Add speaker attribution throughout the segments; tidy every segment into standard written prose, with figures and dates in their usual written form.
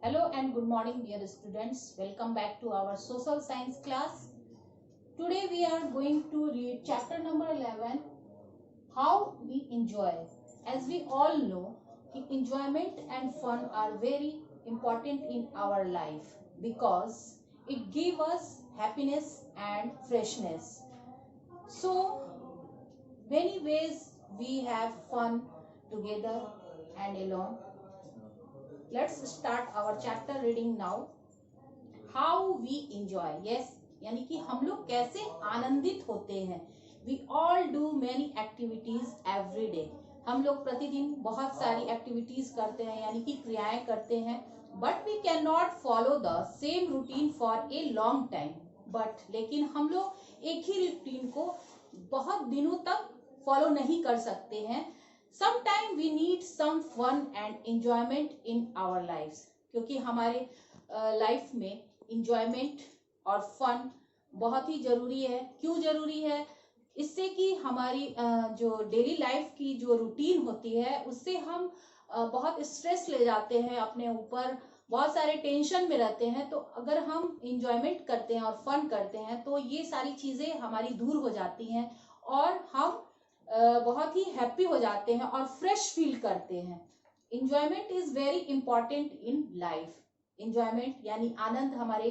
Speaker 1: Hello and good morning dear students. Welcome back to our social science class. Today we are going to read chapter number 11, How We Enjoy. As we all know, enjoyment and fun are very important in our life because it gives us happiness and freshness. So many ways we have fun together and alone. Let's start our chapter reading now. How we enjoy, yes, यानी कि हम लोग कैसे आनंदित होते हैं. We all do many activities every day. हम लोग प्रतिदिन बहुत सारी एक्टिविटीज करते हैं, यानी कि क्रियाएं करते हैं. But we can not follow the same routine for a long time. But लेकिन हम लोग एक ही रूटीन को बहुत दिनों तक फॉलो नहीं कर सकते हैं. Sometime we need some fun and enjoyment in our life, क्योंकि हमारे लाइफ में इंजॉयमेंट और फन बहुत ही जरूरी है. क्यों जरूरी है? इससे कि हमारी जो डेली लाइफ की जो रूटीन होती है उससे हम बहुत स्ट्रेस ले जाते हैं अपने ऊपर, बहुत सारे टेंशन में रहते हैं. तो अगर हम इंजॉयमेंट करते हैं और फन करते हैं तो ये सारी चीजें हमारी दूर हो जाती हैं और हम बहुत ही हैप्पी हो जाते हैं और फ्रेश फील करते हैं. Enjoyment is very important in life. Enjoyment यानी आनंद हमारे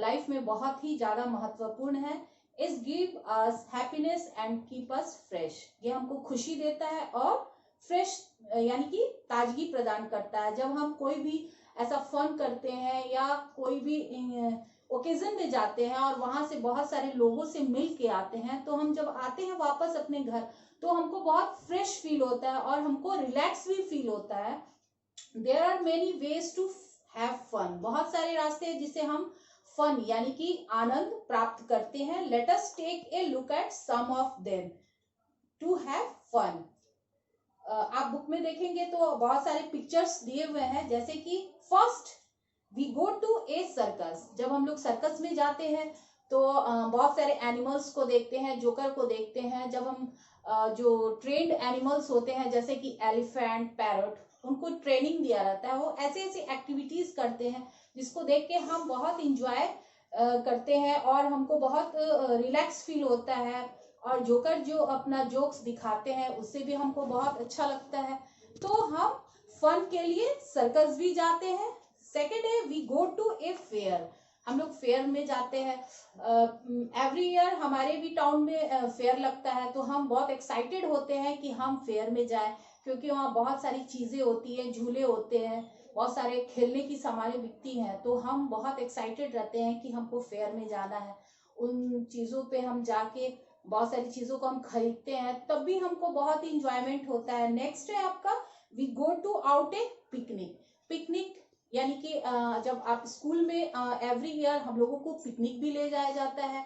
Speaker 1: लाइफ में बहुत ही ज्यादा महत्वपूर्ण है. इस give us happiness and keep us fresh. ये हमको खुशी देता है और फ्रेश यानी कि ताजगी प्रदान करता है. जब हम कोई भी ऐसा फन करते हैं या कोई भी ओकेजन में जाते हैं और वहां से बहुत सारे लोगों से मिल के आते हैं, तो हम जब आते हैं वापस अपने घर तो हमको बहुत फ्रेश फील होता है और हमको रिलैक्स भी फील होता है. There are many ways to have fun. बहुत सारे रास्ते हैं जिससे हम फन यानी कि आनंद प्राप्त करते हैं. Let us take a look at some of them to have fun. आप बुक में देखेंगे तो बहुत सारे पिक्चर्स दिए हुए हैं. जैसे कि first we go to a circus. जब हम लोग सर्कस में जाते हैं तो बहुत सारे एनिमल्स को देखते हैं, जोकर को देखते हैं. जब हम जो ट्रेन्ड एनिमल्स होते हैं जैसे कि एलिफेंट, पैरट, उनको ट्रेनिंग दिया रहता है, वो ऐसे ऐसे एक्टिविटीज करते हैं जिसको देख के हम बहुत इंजॉय करते हैं और हमको बहुत रिलैक्स फील होता है. और जोकर जो अपना जोक्स दिखाते हैं उससे भी हमको बहुत अच्छा लगता है. तो हम फन के लिए सर्कस भी जाते हैं. सेकेंड है we go to a fair. हम लोग फेयर में जाते हैं. एवरी ईयर हमारे भी टाउन में फेयर लगता है, तो हम बहुत एक्साइटेड होते हैं कि हम फेयर में जाएं, क्योंकि वहाँ बहुत सारी चीजें होती है, झूले होते हैं, बहुत सारे खेलने की सामानें बिकती हैं. तो हम बहुत एक्साइटेड रहते हैं कि हमको फेयर में जाना है. उन चीजों पे हम जाके बहुत सारी चीजों को हम खरीदते हैं, तब भी हमको बहुत ही इंजॉयमेंट होता है. नेक्स्ट है आपका we go to out a picnic. Picnic यानी कि जब आप स्कूल में एवरी ईयर हम लोगों को पिकनिक भी ले जाया जाता है.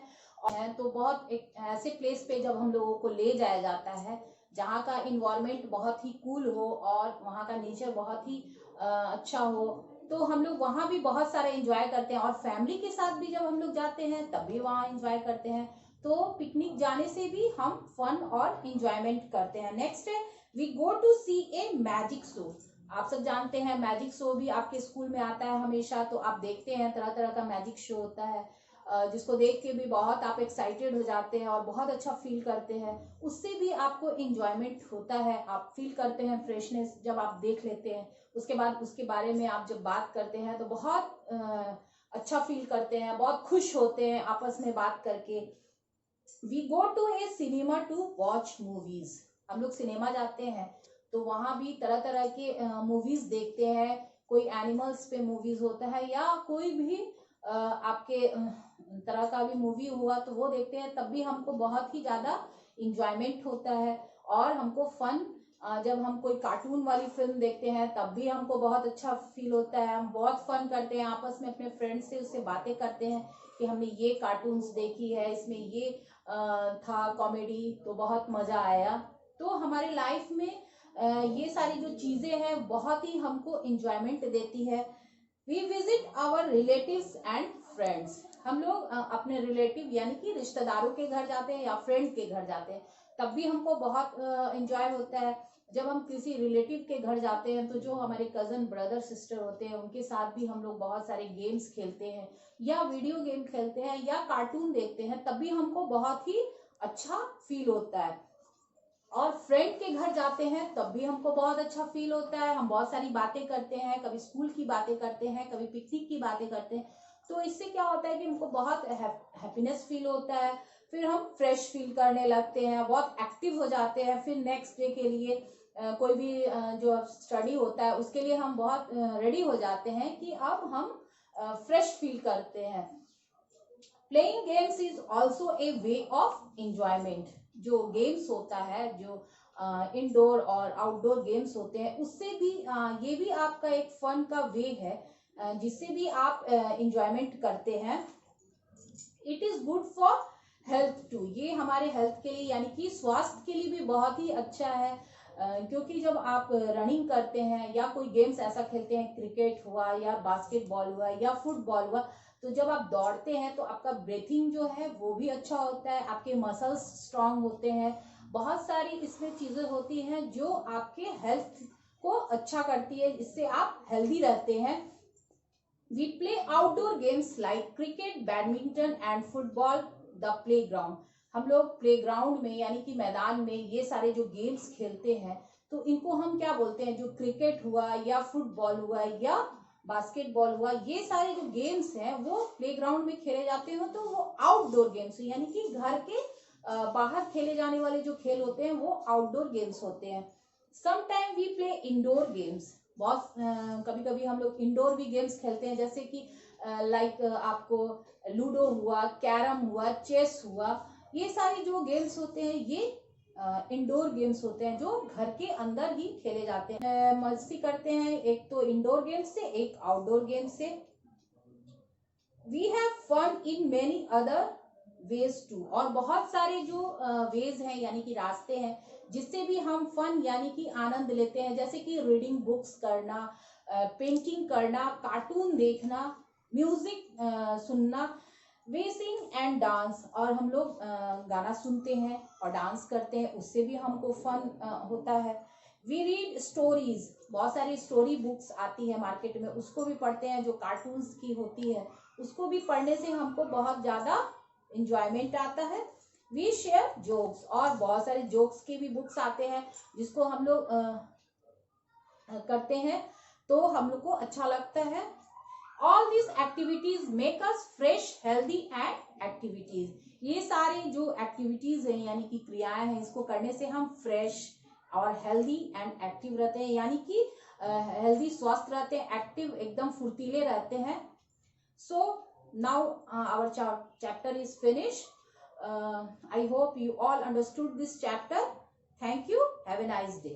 Speaker 1: तो बहुत एक ऐसे प्लेस पे जब हम लोगों को ले जाया जाता है जहाँ का इन्वायरमेंट बहुत ही कूल हो और वहाँ का नेचर बहुत ही अच्छा हो, तो हम लोग वहाँ भी बहुत सारा एंजॉय करते हैं. और फैमिली के साथ भी जब हम लोग जाते हैं तब भी वहाँ एंजॉय करते हैं. तो पिकनिक जाने से भी हम फन और एंजॉयमेंट करते हैं. नेक्स्ट है we go to see a magic show. आप सब जानते हैं मैजिक शो भी आपके स्कूल में आता है हमेशा, तो आप देखते हैं तरह तरह का मैजिक शो होता है जिसको देख के भी बहुत आप एक्साइटेड हो जाते हैं और बहुत अच्छा फील करते हैं. उससे भी आपको एंजॉयमेंट होता है, आप फील करते हैं फ्रेशनेस जब आप देख लेते हैं. उसके बाद उसके बारे में आप जब बात करते हैं तो बहुत अच्छा फील करते हैं, बहुत खुश होते हैं आपस में बात करके. We go to a cinema to watch movies. हम लोग सिनेमा जाते हैं तो वहां भी तरह तरह के मूवीज देखते हैं. कोई एनिमल्स पे मूवीज होता है या कोई भी आपके तरह का भी मूवी हुआ तो वो देखते हैं. तब भी हमको बहुत ही ज्यादा इंजॉयमेंट होता है और हमको फन, जब हम कोई कार्टून वाली फिल्म देखते हैं तब भी हमको बहुत अच्छा फील होता है. हम बहुत फन करते हैं आपस में अपने फ्रेंड से, उससे बातें करते हैं कि हमने ये कार्टून्स देखी है, इसमें ये था कॉमेडी, तो बहुत मजा आया. तो हमारे लाइफ में ये सारी जो चीजें हैं बहुत ही हमको इंजॉयमेंट देती है. We visit our relatives and friends. हम लोग अपने रिलेटिव यानी कि रिश्तेदारों के घर जाते हैं या फ्रेंड के घर जाते हैं, तब भी हमको बहुत इंजॉय होता है. जब हम किसी रिलेटिव के घर जाते हैं तो जो हमारे कजन ब्रदर सिस्टर होते हैं उनके साथ भी हम लोग बहुत सारे गेम्स खेलते हैं या वीडियो गेम खेलते हैं या कार्टून देखते हैं, तब भी हमको बहुत ही अच्छा फील होता है। और फ्रेंड के घर जाते हैं तब भी हमको बहुत अच्छा फील होता है, हम बहुत सारी बातें करते हैं, कभी स्कूल की बातें करते हैं, कभी पिकनिक की बातें करते हैं। तो इससे क्या होता है कि हमको बहुत हैप्पीनेस फील होता है, फिर हम फ्रेश फील करने लगते हैं, बहुत एक्टिव हो जाते हैं। फिर नेक्स्ट डे के लिए कोई भी जो स्टडी होता है उसके लिए हम बहुत रेडी हो जाते हैं कि अब हम फ्रेश फील करते हैं। Playing games is also a way of enjoyment. जो गेम्स होता है, जो इंडोर और आउटडोर गेम्स होते हैं, उससे भी ये भी आपका एक फन का वे है, जिससे भी आप एंजॉयमेंट करते हैं। It is good for health too. ये हमारे हेल्थ के लिए यानी कि स्वास्थ्य के लिए भी बहुत ही अच्छा है, क्योंकि जब आप रनिंग करते हैं या कोई गेम्स ऐसा खेलते हैं, क्रिकेट हुआ या बास्केटबॉल हुआ या फुटबॉल हुआ, तो जब आप दौड़ते हैं तो आपका ब्रीथिंग जो है वो भी अच्छा होता है, आपके मसल्स स्ट्रांग होते हैं, बहुत सारी इसमें चीजें होती हैं जो आपके हेल्थ को अच्छा करती है, इससे आप हेल्दी रहते हैं। We play outdoor games like cricket, badminton and football the playground. हम लोग प्लेग्राउंड में यानी कि मैदान में ये सारे जो गेम्स खेलते हैं, तो इनको हम क्या बोलते हैं, जो क्रिकेट हुआ या फुटबॉल हुआ या बास्केटबॉल हुआ, ये सारे जो गेम्स हैं वो प्लेग्राउंड में खेले जाते हैं, तो वो आउटडोर गेम्स यानी कि घर के बाहर खेले जाने वाले जो खेल होते हैं वो आउटडोर गेम्स होते हैं। Sometime we play indoor games. बहुत कभी कभी हम लोग इंडोर भी गेम्स खेलते हैं, जैसे कि लाइक आपको लूडो हुआ, कैरम हुआ, चेस हुआ, ये सारे जो गेम्स होते हैं ये इंडोर गेम्स होते हैं जो घर के अंदर ही खेले जाते हैं। मस्ती करते हैं एक तो इंडोर गेम से, एक आउटडोर गेम से। We have fun in many other ways too. और बहुत सारे जो वेज हैं यानी कि रास्ते हैं जिससे भी हम फन यानी कि आनंद लेते हैं, जैसे कि रीडिंग बुक्स करना, पेंटिंग करना, कार्टून देखना, म्यूजिक सुनना, वेसिंग एंड डांस। और हम लोग गाना सुनते हैं और डांस करते हैं, उससे भी हमको फन होता है। We read stories. बहुत सारी स्टोरी बुक्स आती है मार्केट में, उसको भी पढ़ते हैं, जो कार्टून्स की होती है उसको भी पढ़ने से हमको बहुत ज्यादा इंजॉयमेंट आता है। We share jokes. और बहुत सारे जोक्स के भी बुक्स आते हैं जिसको हम लोग करते हैं तो हम लोग को अच्छा लगता है। All this activities make us fresh, healthy and activities. ये सारे जो एक्टिविटीज हैं यानी कि क्रियाएं हैं, इसको करने से हम फ्रेश और हेल्दी एंड एक्टिव रहते हैं, यानी कि हेल्दी स्वस्थ रहते हैं, एक्टिव एकदम फुर्तीले रहते हैं। So now our chapter is finished. I hope you all understood this chapter. Thank you. Have a nice day.